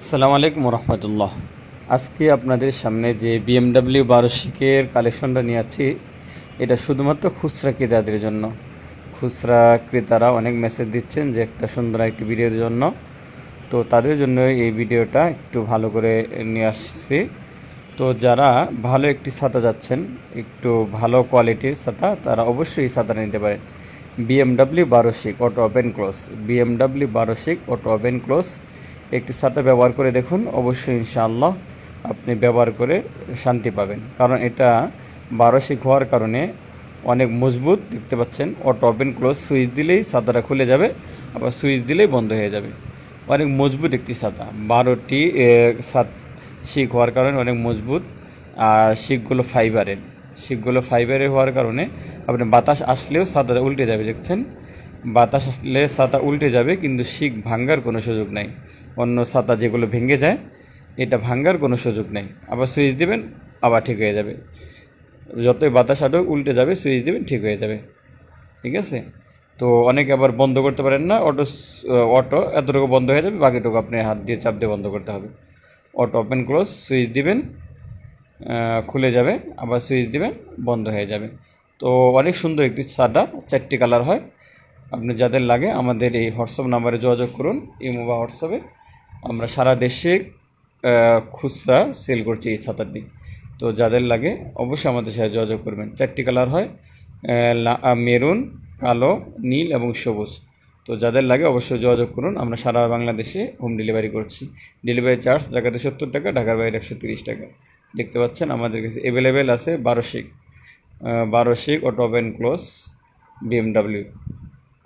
আসসালামু আলাইকুম রহমতুল্লাহ। আজকে আপনাদের সামনে যে BMW 1200 কালেকশনটা নিয়ে আছি, এটা শুধুমাত্র খুচরা ক্রেতাদের জন্য। খুচরা ক্রেতারা অনেক মেসেজ দিচ্ছেন যে একটা সুন্দর একটি ভিডিওর জন্য, তো তাদের জন্য এই ভিডিওটা একটু ভালো করে নিয়ে আসছি। তো যারা ভালো একটি ছাতা যাচ্ছেন, একটু ভালো কোয়ালিটির ছাতা, তারা অবশ্যই এই ছাতাটা নিতে পারেন। BMW 1200 auto open close, BMW 1200 auto open close একটি ছাতা ব্যবহার করে দেখুন, অবশ্যই ইনশাআল্লাহ আপনি ব্যবহার করে শান্তি পাবেন। কারণ এটা 1200 হওয়ার কারণে অনেক মজবুত, দেখতে পাচ্ছেন। অটো ওপেন ক্লোজ, সুইচ দিলেই ছাতাটা খুলে যাবে, আবার সুইচ দিলেই বন্ধ হয়ে যাবে। অনেক মজবুত একটি ছাতা, 12টি শিক হওয়ার কারণে অনেক মজবুত। আর শিকগুলো ফাইবারের হওয়ার কারণে আপনি বাতাস আসলেও ছাতাটা উল্টে যাবে, দেখছেন। বাতাস আসলে ছাতা উল্টে যাবে, কিন্তু শিক ভাঙ্গার কোনো সুযোগ নাই। অন্য ছাতা যেগুলো ভেঙে যায়, এটা ভাঙ্গার কোনো সুযোগ নেই। আবার সুইচ দেবেন, আবার ঠিক হয়ে যাবে। যতই বাতাস আসবে উল্টে যাবে, সুইচ দেবেন, ঠিক হয়ে যাবে। ঠিক আছে। তো অনেকে আবার বন্ধ করতে পারেন না, অটো এতটুকু বন্ধ হয়ে যাবে, বাকিটুকু আপনি হাত দিয়ে চাপ দিয়ে বন্ধ করতে হবে। অটো ওপেন ক্লোজ, সুইচ দিবেন, খুলে যাবে, আবার সুইচ দিবেন, বন্ধ হয়ে যাবে। তো অনেক সুন্দর একটি ছাতা, 4টি কালার হয়। আপনি যাদের লাগে আমাদের এই হোয়াটসঅ্যাপ নাম্বারে যোগাযোগ করুন, ইমো বা হোয়াটসঅ্যাপে। আমরা সারা দেশে খুচরা সেল করছি এই ছাতাটি। তো যাদের লাগে অবশ্যই আমাদের সাথে যোগাযোগ করবেন। 4টি কালার হয়, মেরুন, কালো, নীল এবং সবুজ। তো যাদের লাগে অবশ্যই যোগাযোগ করুন। আমরা সারা বাংলাদেশে হোম ডেলিভারি করছি। ডেলিভারি চার্জ ঢাকাতে 70 টাকা, ঢাকার বাইরে 130 টাকা। দেখতে পাচ্ছেন আমাদের কাছে অ্যাভেলেবেল আছে 1200 অটো ওপেন ক্লোজ BMW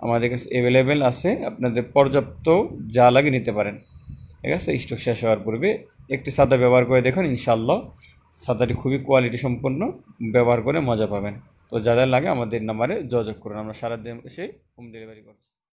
আমাদের কাছে অ্যাভেলেবেল আছে। আপনাদের পর্যাপ্ত যা লাগে নিতে পারেন। ঠিক আছে। স্টক শেষ হওয়ার পূর্বে একটি ছাতা ব্যবহার করে দেখুন, ইনশাআল্লাহ ছাতাটি খুবই কোয়ালিটি সম্পন্ন, ব্যবহার করে মজা পাবেন। তো যাদের লাগে আমাদের নাম্বারে যোগাযোগ করুন। আমরা সারা দেশে হোম ডেলিভারি করছি।